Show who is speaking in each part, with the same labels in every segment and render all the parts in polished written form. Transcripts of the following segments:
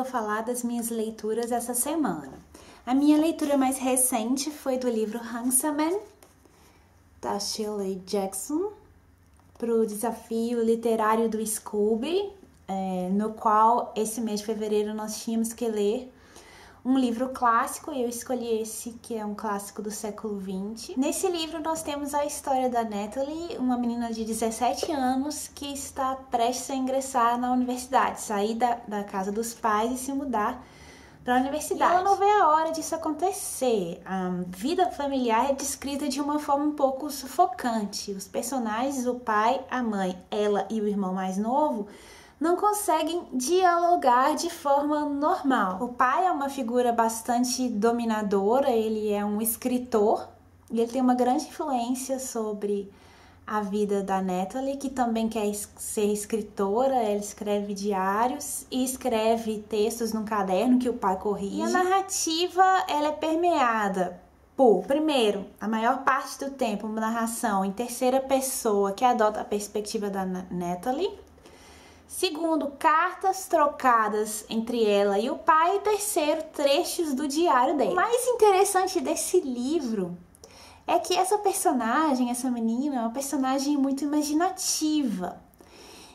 Speaker 1: vou falar das minhas leituras essa semana. A minha leitura mais recente foi do livro Hansaman, da Shirley Jackson, para o desafio literário do Scooby, no qual esse mês de fevereiro nós tínhamos que ler um livro clássico, e eu escolhi esse, que é um clássico do século XX. Nesse livro nós temos a história da Natalie, uma menina de 17 anos que está prestes a ingressar na universidade, sair da casa dos pais e se mudar para a universidade. E ela não vê a hora disso acontecer. A vida familiar é descrita de uma forma um pouco sufocante. Os personagens, o pai, a mãe, ela e o irmão mais novo, não conseguem dialogar de forma normal. O pai é uma figura bastante dominadora, ele é um escritor e ele tem uma grande influência sobre a vida da Natalie, que também quer ser escritora. Ela escreve diários e escreve textos num caderno que o pai corrige. E a narrativa, ela é permeada por, primeiro, a maior parte do tempo, uma narração em terceira pessoa que adota a perspectiva da Natalie. Segundo, cartas trocadas entre ela e o pai. E terceiro, trechos do diário dele. O mais interessante desse livro é que essa personagem, essa menina, é uma personagem muito imaginativa.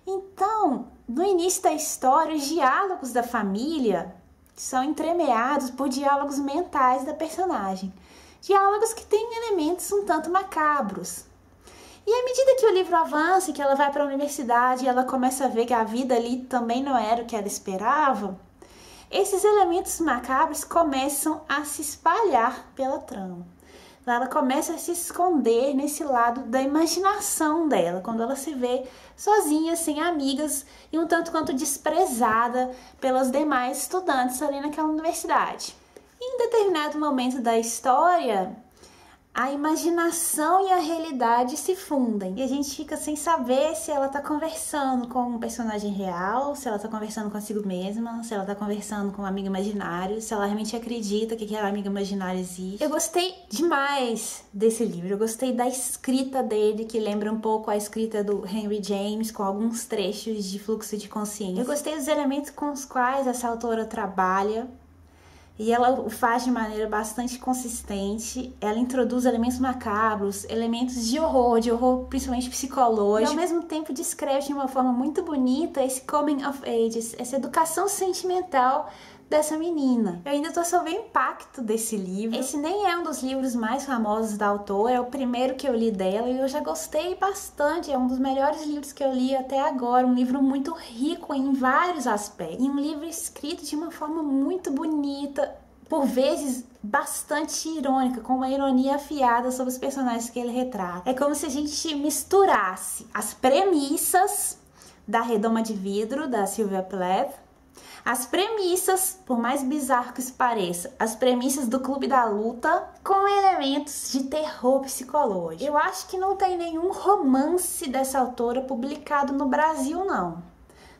Speaker 1: Então, no início da história, os diálogos da família são entremeados por diálogos mentais da personagem. Diálogos que têm elementos um tanto macabros. E à medida que o livro avança, que ela vai para a universidade e ela começa a ver que a vida ali também não era o que ela esperava, esses elementos macabros começam a se espalhar pela trama. Ela começa a se esconder nesse lado da imaginação dela, quando ela se vê sozinha, sem amigas e um tanto quanto desprezada pelas demais estudantes ali naquela universidade. Em determinado momento da história, a imaginação e a realidade se fundem e a gente fica sem saber se ela tá conversando com um personagem real, se ela tá conversando consigo mesma, se ela tá conversando com um amigo imaginário, se ela realmente acredita que aquele amigo imaginário existe. Eu gostei demais desse livro, eu gostei da escrita dele, que lembra um pouco a escrita do Henry James, com alguns trechos de fluxo de consciência. Eu gostei dos elementos com os quais essa autora trabalha, e ela o faz de maneira bastante consistente. Ela introduz elementos macabros, elementos de horror principalmente psicológico. E ao mesmo tempo descreve de uma forma muito bonita esse coming of age, essa educação sentimental dessa menina. Eu ainda tô sob o impacto desse livro. Esse nem é um dos livros mais famosos da autora, é o primeiro que eu li dela e eu já gostei bastante. É um dos melhores livros que eu li até agora, um livro muito rico em vários aspectos. E um livro escrito de uma forma muito bonita, por vezes bastante irônica, com uma ironia afiada sobre os personagens que ele retrata. É como se a gente misturasse as premissas da Redoma de Vidro, da Sylvia Plath, as premissas, por mais bizarro que isso pareça, as premissas do Clube da Luta, com elementos de terror psicológico. Eu acho que não tem nenhum romance dessa autora publicado no Brasil, não.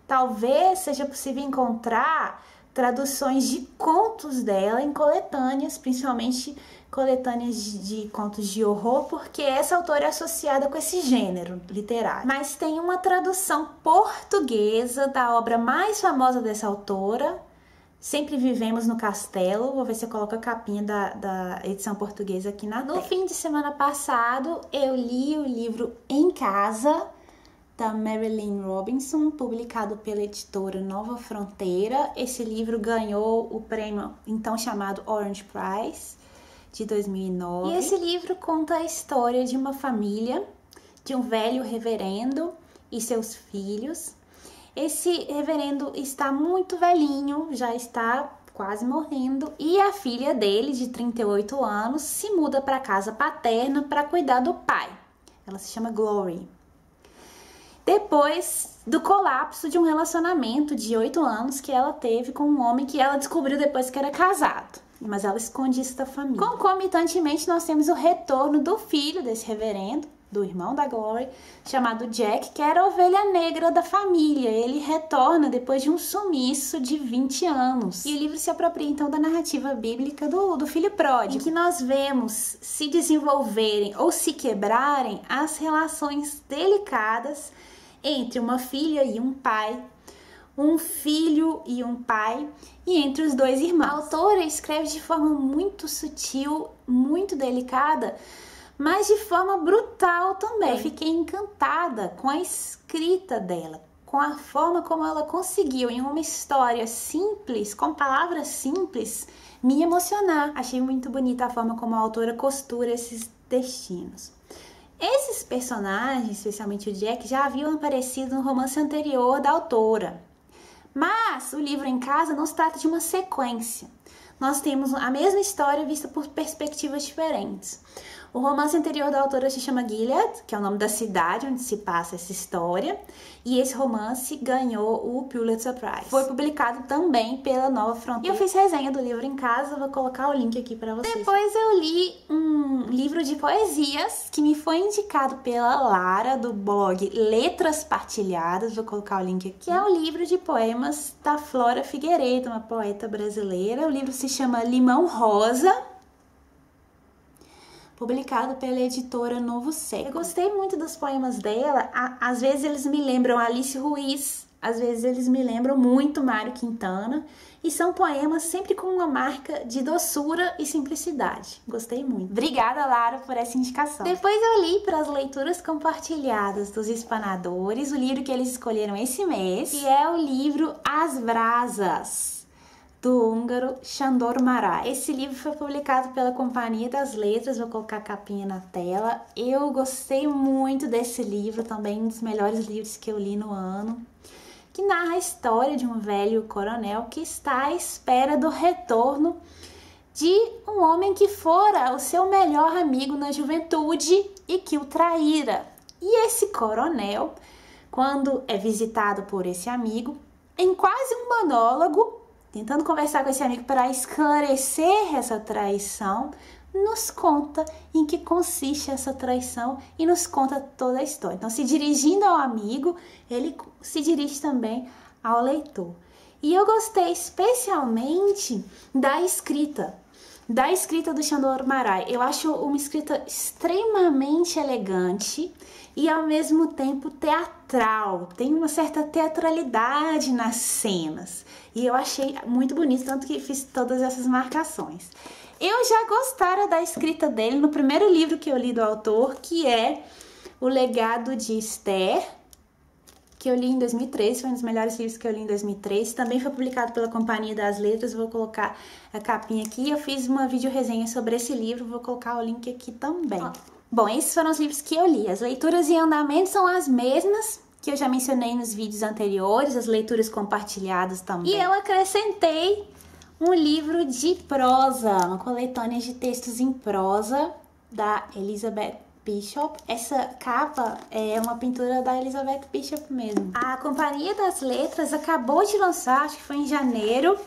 Speaker 1: Talvez seja possível encontrar traduções de contos dela em coletâneas, principalmente coletâneas de contos de horror, porque essa autora é associada com esse gênero literário. Mas tem uma tradução portuguesa da obra mais famosa dessa autora, Sempre Vivemos no Castelo. Vou ver se eu coloco a capinha da edição portuguesa aqui na tela. No fim de semana passado, eu li o livro Em Casa, da Marilynne Robinson, publicado pela editora Nova Fronteira. Esse livro ganhou o prêmio então chamado Orange Prize de 2009. E esse livro conta a história de uma família, de um velho reverendo e seus filhos. Esse reverendo está muito velhinho, já está quase morrendo, e a filha dele, de 38 anos, se muda para a casa paterna para cuidar do pai. Ela se chama Glory. Depois do colapso de um relacionamento de 8 anos que ela teve com um homem que ela descobriu depois que era casado. Mas ela esconde isso da família. Concomitantemente, nós temos o retorno do filho desse reverendo, do irmão da Glory, chamado Jack, que era a ovelha negra da família. Ele retorna depois de um sumiço de 20 anos. E o livro se apropria então da narrativa bíblica do filho pródigo, em que nós vemos se desenvolverem ou se quebrarem as relações delicadas entre uma filha e um pai, um filho e um pai, e entre os dois irmãos. A autora escreve de forma muito sutil, muito delicada, mas de forma brutal também. Eu fiquei encantada com a escrita dela, com a forma como ela conseguiu, em uma história simples, com palavras simples, me emocionar. Achei muito bonita a forma como a autora costura esses destinos. Esses personagens, especialmente o Jack, já haviam aparecido no romance anterior da autora. Mas o livro Em Casa não se trata de uma sequência. Nós temos a mesma história vista por perspectivas diferentes. O romance anterior da autora se chama Gilead, que é o nome da cidade onde se passa essa história, e esse romance ganhou o Pulitzer Prize. Foi publicado também pela Nova Fronteira. E eu fiz resenha do livro em casa, vou colocar o link aqui para vocês. Depois eu li um livro de poesias que me foi indicado pela Lara, do blog Letras Partilhadas, vou colocar o link aqui, que é o livro de poemas da Flora Figueiredo, uma poeta brasileira. O livro se chama Limão Rosa, publicado pela editora Novo Século. Eu gostei muito dos poemas dela. Às vezes eles me lembram Alice Ruiz, às vezes eles me lembram muito Mário Quintana, e são poemas sempre com uma marca de doçura e simplicidade. Gostei muito. Obrigada, Lara, por essa indicação. Depois eu li para as leituras compartilhadas dos Espanadores o livro que eles escolheram esse mês, que é o livro As Brasas, do húngaro Sándor Márai. Esse livro foi publicado pela Companhia das Letras, vou colocar a capinha na tela. Eu gostei muito desse livro, também um dos melhores livros que eu li no ano, que narra a história de um velho coronel que está à espera do retorno de um homem que fora o seu melhor amigo na juventude e que o traíra. E esse coronel, quando é visitado por esse amigo, em quase um monólogo, tentando conversar com esse amigo para esclarecer essa traição, nos conta em que consiste essa traição e nos conta toda a história. Então, se dirigindo ao amigo, ele se dirige também ao leitor. E eu gostei especialmente da escrita do Sándor Márai. Eu acho uma escrita extremamente elegante e ao mesmo tempo teatral. Tem uma certa teatralidade nas cenas. E eu achei muito bonito, tanto que fiz todas essas marcações. Eu já gostara da escrita dele no primeiro livro que eu li do autor, que é O Legado de Esther, que eu li em 2003, foi um dos melhores livros que eu li em 2003. Também foi publicado pela Companhia das Letras, vou colocar a capinha aqui. Eu fiz uma vídeo resenha sobre esse livro, vou colocar o link aqui também. Bom, esses foram os livros que eu li. As leituras em andamento são as mesmas que eu já mencionei nos vídeos anteriores, as leituras compartilhadas também. E eu acrescentei um livro de prosa, uma coletânea de textos em prosa da Elizabeth Bishop. Essa capa é uma pintura da Elizabeth Bishop mesmo. A Companhia das Letras acabou de lançar, acho que foi em janeiro,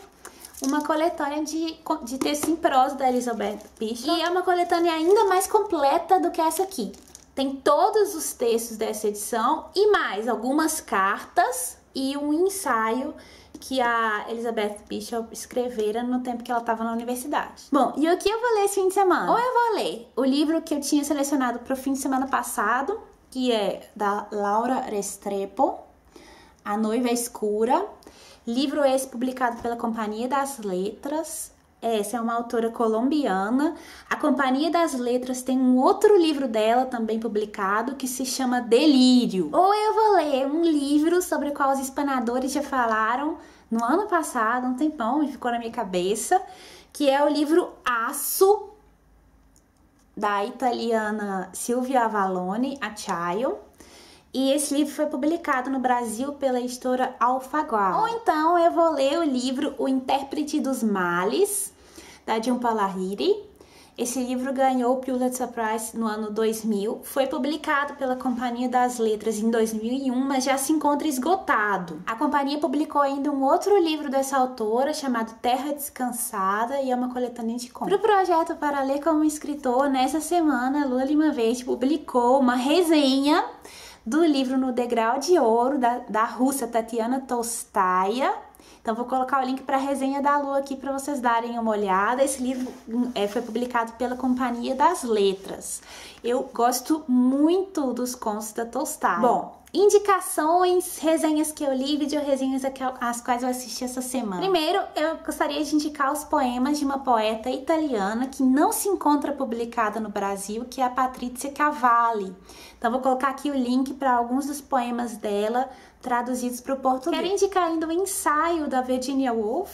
Speaker 1: uma coletânea de textos em prosa da Elizabeth Bishop. E é uma coletânea ainda mais completa do que essa aqui. Tem todos os textos dessa edição e mais algumas cartas e um ensaio que a Elizabeth Bishop escrevera no tempo que ela estava na universidade. Bom, e o que eu vou ler esse fim de semana? Ou eu vou ler o livro que eu tinha selecionado para o fim de semana passado, que é da Laura Restrepo, A Noiva Escura. Livro esse publicado pela Companhia das Letras. Essa é uma autora colombiana. A Companhia das Letras tem um outro livro dela também publicado que se chama Delírio. Ou eu vou ler um livro sobre o qual os espanadores já falaram no ano passado, um tempão, e ficou na minha cabeça, que é o livro Aço, da italiana Silvia Avallone, Acciaio. E esse livro foi publicado no Brasil pela editora Alfaguara. Ou então eu vou ler o livro O Intérprete dos Males, da Jhumpa Lahiri. Esse livro ganhou o Pulitzer Prize no ano 2000. Foi publicado pela Companhia das Letras em 2001, mas já se encontra esgotado. A companhia publicou ainda um outro livro dessa autora, chamado Terra Descansada, e é uma coletânea de contos. Para o projeto Para Ler como Escritor, nessa semana, Lua Lima Verde publicou uma resenha do livro No Degrau de Ouro, da russa Tatiana Tolstaia. Então vou colocar o link para a resenha da Lua aqui para vocês darem uma olhada. Esse livro foi publicado pela Companhia das Letras. Eu gosto muito dos contos da Tolstaia. Bom, indicações, resenhas que eu li, vídeo-resenhas as quais eu assisti essa semana. Primeiro, eu gostaria de indicar os poemas de uma poeta italiana que não se encontra publicada no Brasil, que é a Patrizia Cavalli. Então, vou colocar aqui o link para alguns dos poemas dela, traduzidos para o português. Quero indicar ainda o ensaio da Virginia Woolf,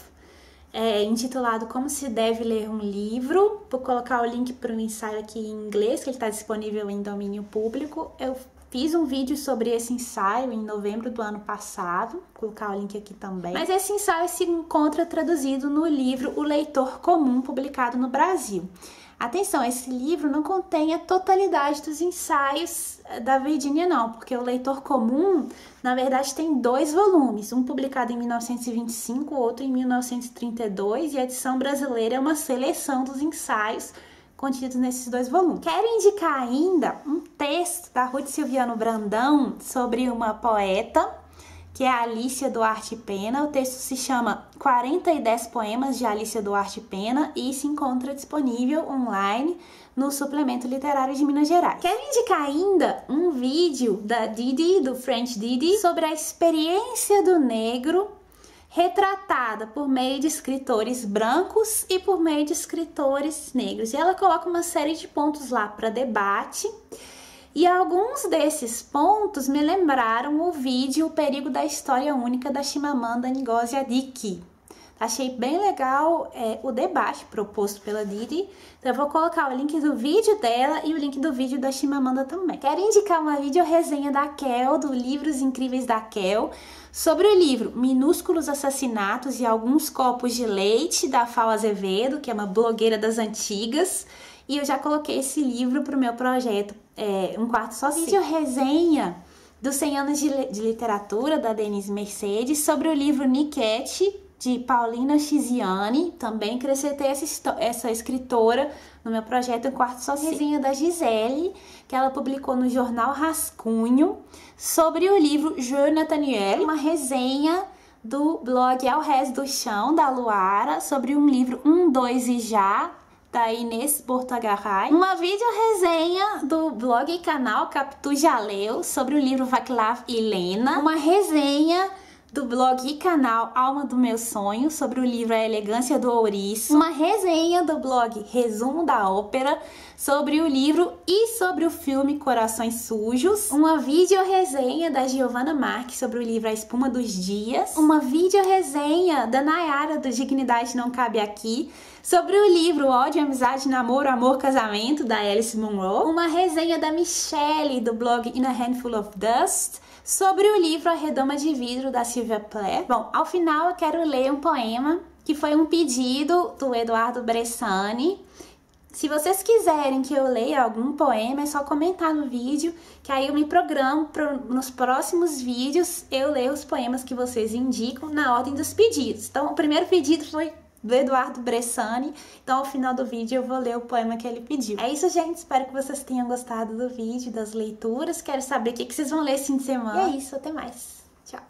Speaker 1: intitulado Como se deve ler um livro. Vou colocar o link para o ensaio aqui em inglês, que ele está disponível em domínio público. Eu fiz um vídeo sobre esse ensaio em novembro do ano passado, vou colocar o link aqui também. Mas esse ensaio se encontra traduzido no livro O Leitor Comum, publicado no Brasil. Atenção, esse livro não contém a totalidade dos ensaios da Virginia, não, porque O Leitor Comum, na verdade, tem 2 volumes, um publicado em 1925, outro em 1932, e a edição brasileira é uma seleção dos ensaios contidos nesses 2 volumes. Quero indicar ainda um texto da Ruth Silviano Brandão sobre uma poeta, que é a Alicia Duarte Pena. O texto se chama 40 poemas de Alicia Duarte Pena e se encontra disponível online no Suplemento Literário de Minas Gerais. Quero indicar ainda um vídeo da Didi, do French Didi, sobre a experiência do negro retratada por meio de escritores brancos e por meio de escritores negros. E ela coloca uma série de pontos lá para debate. E alguns desses pontos me lembraram o vídeo O Perigo da História Única, da Chimamanda Ngozi Adichie. Achei bem legal o debate proposto pela Didi. Então eu vou colocar o link do vídeo dela e o link do vídeo da Chimamanda também. Quero indicar uma vídeo-resenha da Kel, do Livros Incríveis da Kel, sobre o livro Minúsculos Assassinatos e Alguns Copos de Leite, da Fal Azevedo, que é uma blogueira das antigas. E eu já coloquei esse livro para o meu projeto Um Quarto Só Seu. Vídeo-resenha dos 100 anos de literatura, da Denise Mercedes, sobre o livro Niquete, de Paulina Chiziane. Também acrescentei essa escritora no meu projeto Um Quarto Só Seu. Resenha da Gisele, que ela publicou no jornal Rascunho, sobre o livro Je Nathaniel. Uma resenha do blog Ao Rés do Chão, da Luara, sobre um livro 1, 2 e Já, da Inês Bortogaray. Uma vídeo-resenha do blog e canal Capitu Jaleu, sobre o livro Vaclav e Lena. Uma resenha do blog e canal Alma do Meu Sonho, sobre o livro A Elegância do Ouriço. Uma resenha do blog Resumo da Ópera, sobre o livro e sobre o filme Corações Sujos. Uma vídeo-resenha da Giovanna Marques sobre o livro A Espuma dos Dias. Uma vídeo-resenha da Nayara, do Dignidade Não Cabe Aqui, sobre o livro Ódio, Amizade, Namoro, Amor, Casamento, da Alice Munro. Uma resenha da Michelle, do blog In a Handful of Dust, sobre o livro A Redoma de Vidro, da Sylvia Plath. Bom, ao final eu quero ler um poema que foi um pedido do Eduardo Bressani. Se vocês quiserem que eu leia algum poema, é só comentar no vídeo, que aí eu me programo nos próximos vídeos eu leio os poemas que vocês indicam na ordem dos pedidos. Então, o primeiro pedido foi do Eduardo Bressani, então ao final do vídeo eu vou ler o poema que ele pediu. É isso, gente, espero que vocês tenham gostado do vídeo, das leituras, quero saber o que vocês vão ler esse fim de semana. E é isso, até mais. Tchau!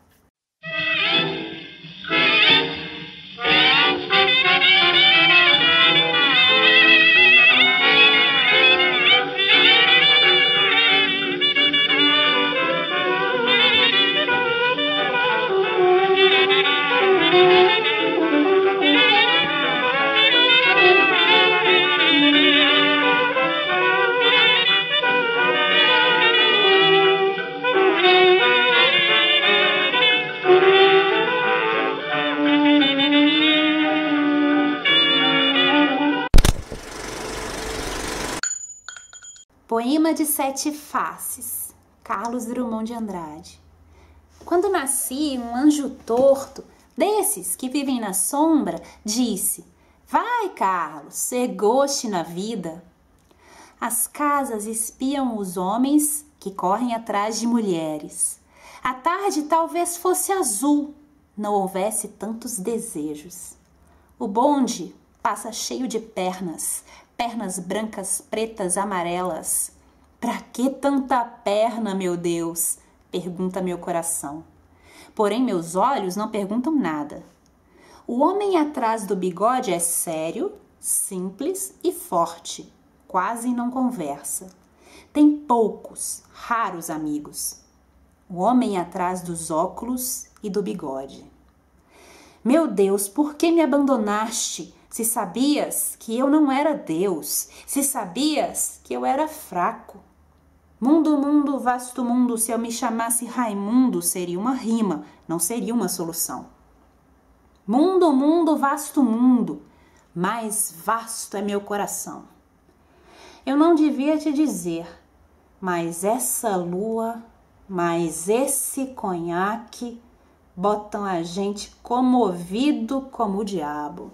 Speaker 1: Poema de Sete Faces, Carlos Drummond de Andrade. Quando nasci, um anjo torto, desses que vivem na sombra, disse: vai, Carlos, ser goste na vida. As casas espiam os homens que correm atrás de mulheres. A tarde talvez fosse azul, não houvesse tantos desejos. O bonde passa cheio de pernas, pernas brancas, pretas, amarelas. Pra que tanta perna, meu Deus? Pergunta meu coração. Porém, meus olhos não perguntam nada. O homem atrás do bigode é sério, simples e forte. Quase não conversa. Tem poucos, raros amigos. o homem atrás dos óculos e do bigode. Meu Deus, por que me abandonaste? Se sabias que eu não era Deus, se sabias que eu era fraco. Mundo, mundo, vasto mundo, se eu me chamasse Raimundo, seria uma rima, não seria uma solução. Mundo, mundo, vasto mundo, mais vasto é meu coração. Eu não devia te dizer, mas essa lua, mas esse conhaque botam a gente comovido como o diabo.